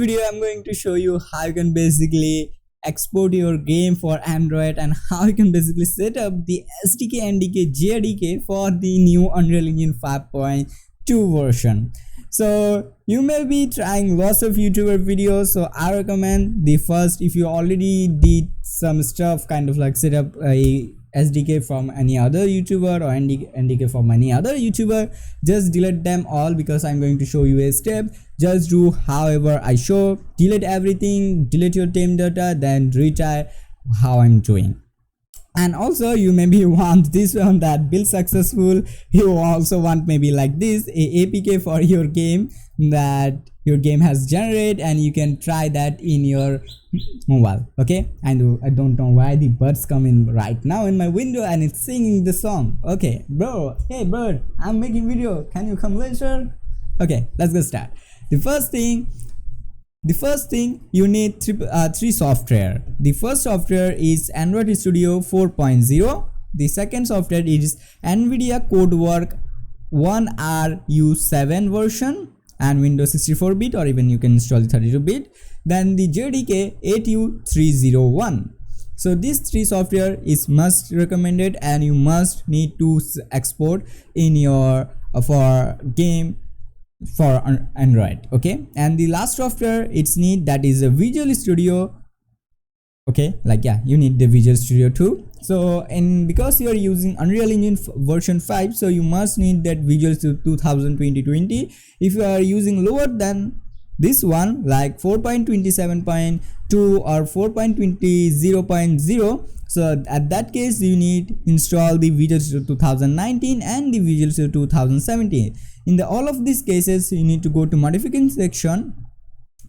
video I'm going to show you how you can basically export your game for Android and how you can basically set up the SDK NDK JDK for the new Unreal Engine 5.2 version. So you may be trying lots of YouTuber videos, so I recommend the first, if you already did some stuff kind of like set up a SDK from any other YouTuber or NDK from any other YouTuber, just delete them all because I'm going to show you a step. Just do however I show, delete everything, delete your tame data, then retry how I'm doing. And also you maybe want this one that build successful. You also want maybe like this a APK for your game that your game has generated, and you can try that in your mobile. Okay, I don't know why the birds come in right now in my window and it's singing the song. Okay bro, hey bird, I'm making video, can you come later? Okay, let's get started. The first thing you need three software. The first software is Android Studio 4.0. The second software is Nvidia Codework 1RU7 version and Windows 64-bit, or even you can install 32-bit. Then the JDK 8U301. So these three software is must recommended, and you must need to export in your for game for Android. Okay, and the last software it's need, that is a Visual Studio. Okay, like yeah, you need the Visual Studio too. So and because you are using Unreal Engine version 5, so you must need that Visual Studio 2020. If you are using lower than this one like 4.27.2 or 4.20.0, so at that case you need install the Visual Studio 2019 and the Visual Studio 2017. In the all of these cases you need to go to modification section,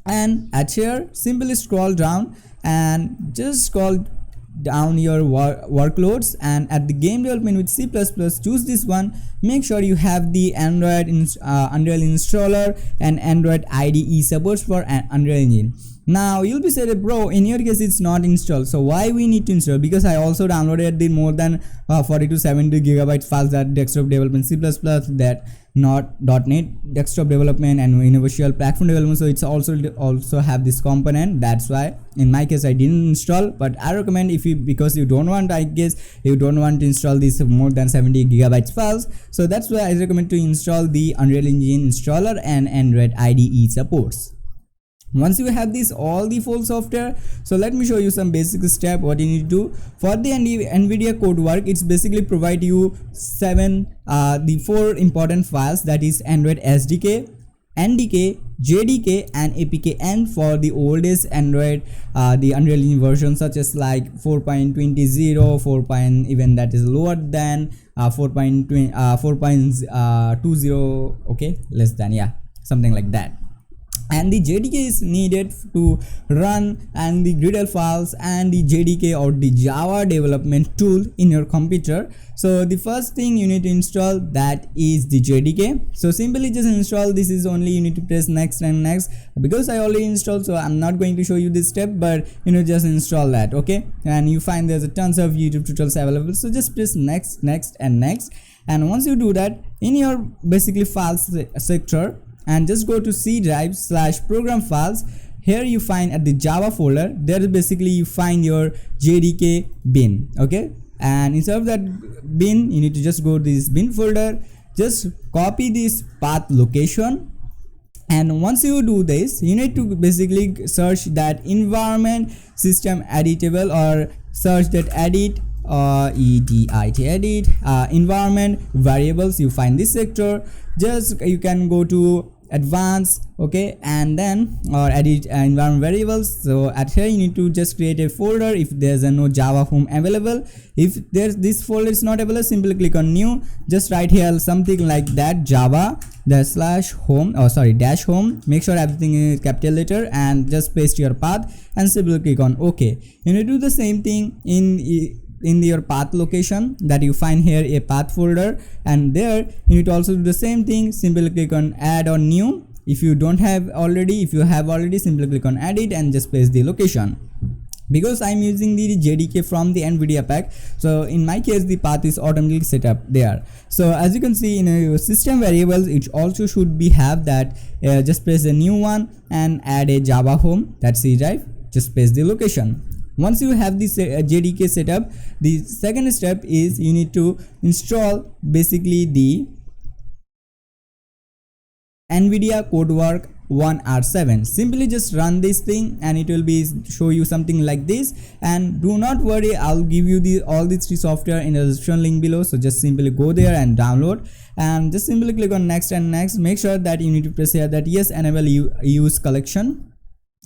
and at here simply scroll down and just scroll down your workloads, and at the game development with C++ choose this one. Make sure you have the Android Unreal installer and Android IDE supports for Unreal Engine. Now you'll be said, bro, in your case it's not installed, so why we need to install? Because I also downloaded the more than 40 to 70 gigabytes files that desktop development C++, that not .NET desktop development and universal platform development, so it's also have this component. That's why in my case I didn't install, but I recommend if you, because you don't want, I guess you don't want to install this more than 70 gigabytes files, so that's why I recommend to install the Unreal Engine installer and Android IDE supports. Once you have this all the full software, so let me show you some basic step what you need to do for the Nvidia Codework. It's basically provide you the four important files, that is Android SDK, NDK, JDK and APK N for the oldest Android the Unreal Engine version, such as like 4.20, 4. Even that is lower than 4.20, okay, less than, yeah, something like that. And the JDK is needed to run and the Gradle files and the JDK or the Java development tool in your computer. So the first thing you need to install, that is the JDK. So simply just install. This is only you need to press next and next. Because I already installed, so I'm not going to show you this step, but just install that. Okay, and you find there's a tons of YouTube tutorials available, so just press next, next and next. And once you do that, in your basically files sector, and just go to C drive / program files. Here you find at the Java folder, there basically you find your JDK bin. Okay, and instead of that bin, you need to just go to this bin folder, just copy this path location, and once you do this, you need to basically search that environment system editable, or search that edit edit environment variables. You find this sector, just you can go to advanced, okay, and then or edit environment variables. So at here you need to just create a folder if there's no Java home available. If there's this folder is not available, simply click on new, just write here something like that, Java /home, or sorry dash home. Make sure everything is capital letter and just paste your path and simply click on OK. You need to do the same thing in your path location that you find here, a path folder, and there you need to also do the same thing. Simply click on add or new. If you don't have already, if you have already, simply click on edit and just paste the location. because I'm using the JDK from the Nvidia pack. So in my case, the path is automatically set up there. So as you can see in your system variables, it also should be have that just press a new one and add a Java home, that's C drive, just press the location. Once you have this JDK setup, the second step is you need to install basically the Nvidia Codework 1R7. Simply just run this thing and it will be show you something like this. And do not worry, I'll give you all these three software in the description link below. So just simply go there and download, and just simply click on next and next. Make sure that you need to press here that yes, enable use collection,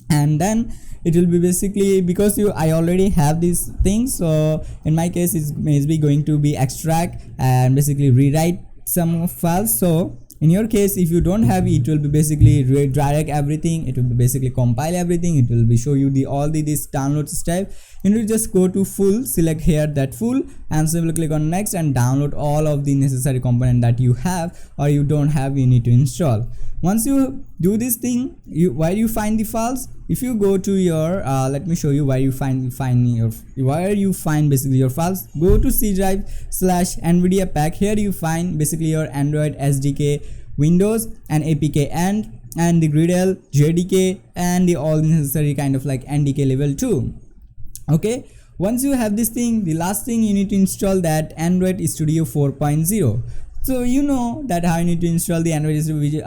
and then it will be basically, because I already have these things, so in my case it's maybe going to be extract and basically rewrite some files. So in your case, if you don't have it, it will be basically redirect everything, it will be basically compile everything, it will be show you all this download step. You need to just go to full, select here that full, and simply click on next and download all of the necessary component that you have or you don't have, you need to install. Once you do this thing, where you find the files, if you go to your let me show you where you find basically your files. Go to C drive /Nvidia pack. Here you find basically your Android SDK, Windows and APK and the Gradle, JDK and the all necessary kind of like NDK level 2. Okay, once you have this thing, the last thing you need to install that Android Studio 4.0. So you know that how you need to install the Android Studio.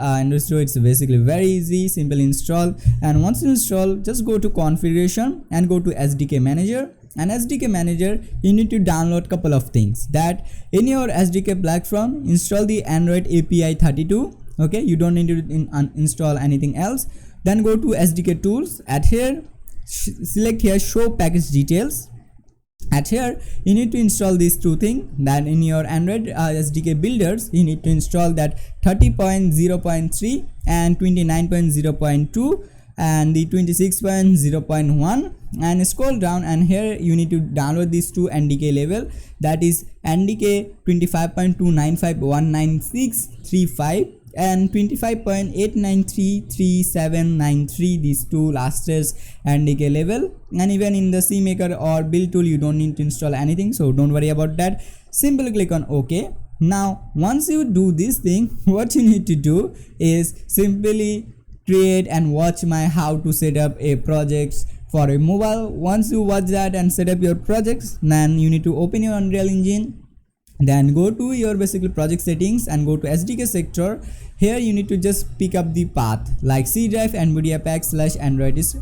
It's basically very easy, simple install. And once you install, just go to configuration and go to SDK manager. And SDK manager, you need to download couple of things. That in your SDK platform, install the Android API 32. Okay, you don't need to install anything else. Then go to SDK tools. At here, select here show package details. At here you need to install these two things. Then in your Android SDK builders, you need to install that 30.0.3 and 29.0.2 and the 26.0.1, and scroll down, and here you need to download these two NDK level, that is NDK 25.295.19635 and 25.8933793, these two lastest NDK level. And even in the CMaker or build tool, you don't need to install anything, so don't worry about that. Simply click on OK. Now once you do this thing, what you need to do is simply create and watch my how to set up a project for a mobile. Once you watch that and set up your projects, then you need to open your Unreal Engine. Then go to your basically project settings and go to SDK sector. Here you need to just pick up the path like C drive Nvidia pack /Android is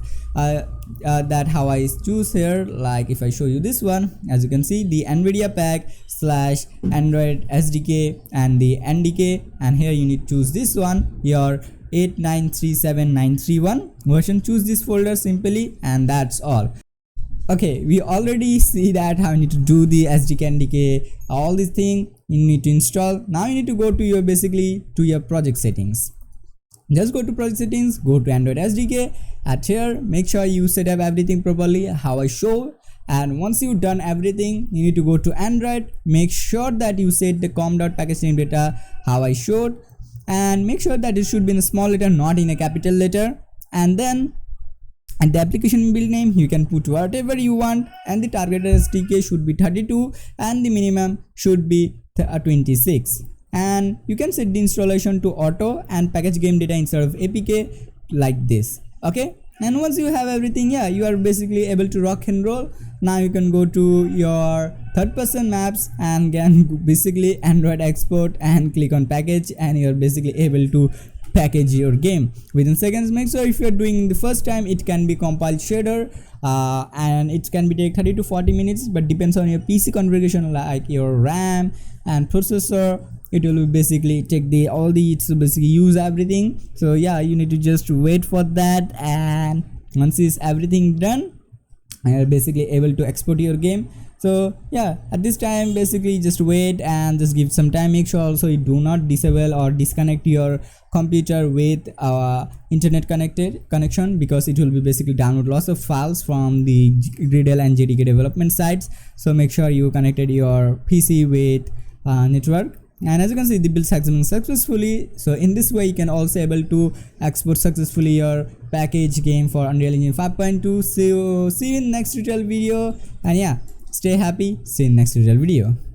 that how I choose here. Like if I show you this one, as you can see, the Nvidia pack /Android SDK and the NDK, and here you need to choose this one, your 8937931 version. Choose this folder simply, and that's all. Okay, we already see that how you need to do the SDK NDK, all these thing you need to install. Now you need to go to your basically to your project settings. Just go to project settings, go to Android SDK. At here, make sure you set up everything properly how I show. And once you've done everything, you need to go to Android. Make sure that you set the com.package name data how I showed, and make sure that it should be in a small letter, not in a capital letter. And then and the application build name you can put whatever you want, and the targeted SDK should be 32 and the minimum should be 26. And you can set the installation to auto and package game data instead of APK like this. Okay, and once you have everything, yeah, you are basically able to rock and roll. Now you can go to your third-person maps and can basically Android export and click on package, and you're basically able to package your game within seconds. Make sure if you're doing the first time, it can be compiled shader and it can be take 30 to 40 minutes, but depends on your PC configuration like your RAM and processor. It will basically take it's basically use everything. So yeah, you need to just wait for that, and once is everything done, you're basically able to export your game. So yeah, at this time basically just wait and just give some time. Make sure also you do not disable or disconnect your computer with internet connection, because it will be basically download lots of files from the Gradle and JDK development sites. So make sure you connected your PC with network. and as you can see the build executing successfully. So in this way you can also able to export successfully your package game for Unreal Engine 5.2. So see you in next tutorial video, and yeah, stay happy, see you in next tutorial video.